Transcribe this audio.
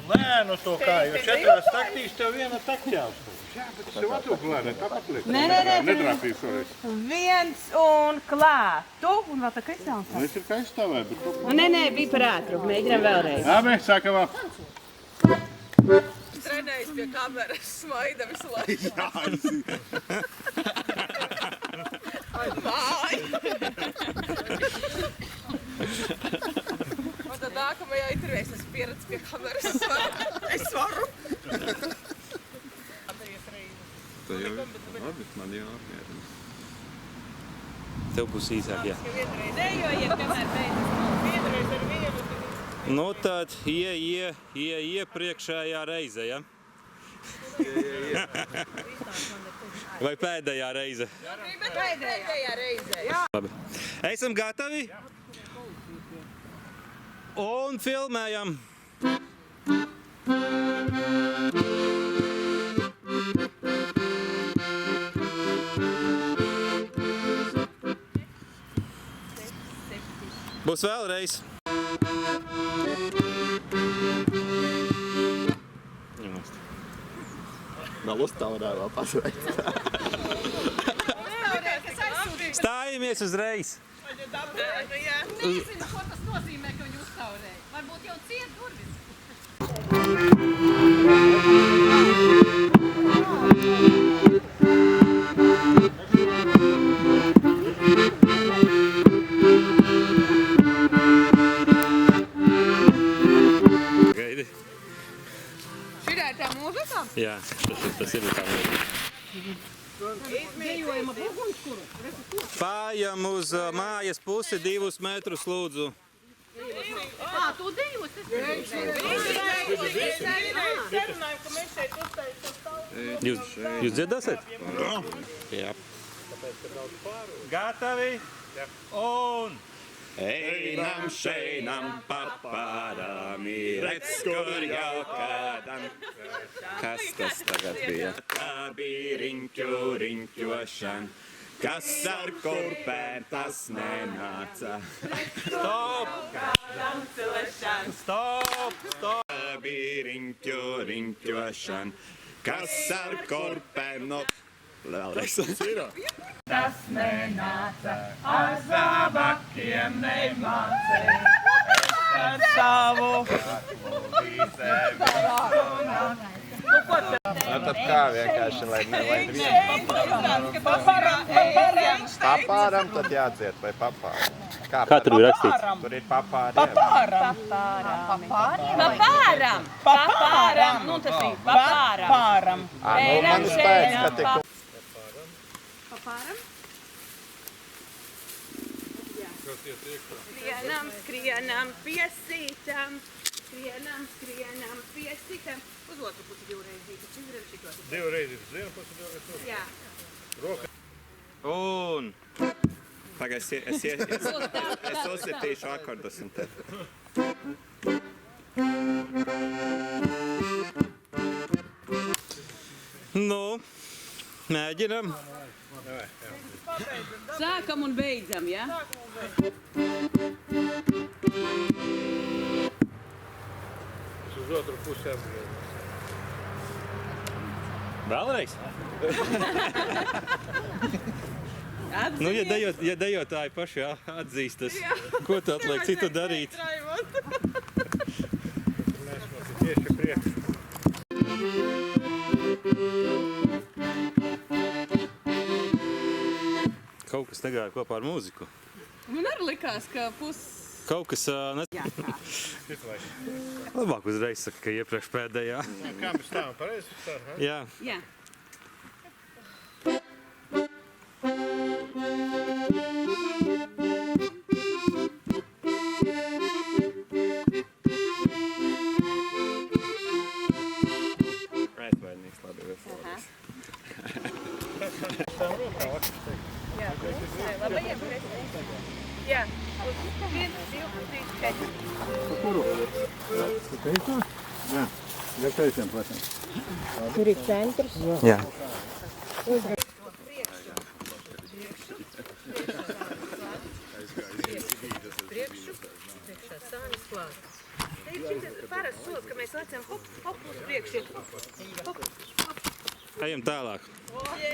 Lēnu to kā, jo 4 taktīs tev viena taktjās. Jā, bet tas jau atrūk lēni, tāpat liek. Nē. Nedrāpīs vairs. 1 un klāt. Tu un vēl tā Kristiāns. Nu, es ir kā izstāvēju, bet tu... Nē, bija par ātru. Mēģinām vēlreiz. Labi, sākam vēl. Trenējis pie kameras, smaida visu laiku. Māj! Un tad nākamajā intervijā es esmu pieredzis pie kameras. Es varu. Tā jau ir labi, man jau apmierina. Tev būs īsāk, jā. Dejojiet, kamēr beidzas. Vienreiz ar vienu. Nu tad ie priekšējā reize, ja? Vai pēdējā reize? Pēdējā reize, jā. Labi. Esam gatavi? Un filmējam. Būs vēlreiz. Vēl uztaurē, vēl pasveic. Stājamies uzreiz. Nezinu, ko tas nozīmē, ka viņi uztaurēja. Varbūt jau ciet durvis. Gaidi. Šitā ir tā mūzika? Jā, tas ir tā mūzika. Dejojam ap ugunskura. Pājam uz mājas pusi 2 metrus, lūdzu. Tu dejos, tas Jūs dziedāsiet? Jā. Gatavi? Un... Einam, šeinam, papāram, redz, kur jau kādam. Kas tas tagad bija? Tā bija riņķošana, kas ar kurpēm tas nenāca. Stop! Stop! Tā bija riņķošana, kas ar kurpēm no... Vēlreiz tas ir. Tas nenāca, ar zābakiem nemācē. Es savu Tad kā vienkārši, lai papāram, tad jādzied, vai papāram. Kā tur ir rakstīts? Tur ir papāriem. Papāram. Nu, tas ir papāram. Nu, man spēc, ka tik... Papāram? Skrienam, piesītam. Skrienam, piesītam. Uz otru pusi 2 reizītes. 2 reizītes šitos. 2 reizītes uz vienu pusi, 2 reizītes uz Jā. roka. Un... Pagaid, es uzsitīšu akordus un te. Nu, mēģinam. Sākam un beidzam, ja? Es uz otru pusi apgriezu. Vēlreiz? Nu, ja dejotāji paši atzīstas, ko tu atliek citu darīt? Mēs mums tieši priekš. Kaut kas negāja kopā ar mūziku. Man arī likās, ka Kaut kas... Labāk uzreiz saka, ka iepriekš pēdējā. Kā mēs stāvam pareizi? Jā. Jā. Aizvainīgs labi veselības. labi iepriekš. Jā. 1, 2, 3, 4. Kuru? Teicā? Jā. Ja teicām, protams. Tur ir centrs. Jā. Priekšā sānis klāt. Te ir šis parasts solis, ka mēs lecam hop, hop uz priekšu. Hop. Ejam tālāk. Jē!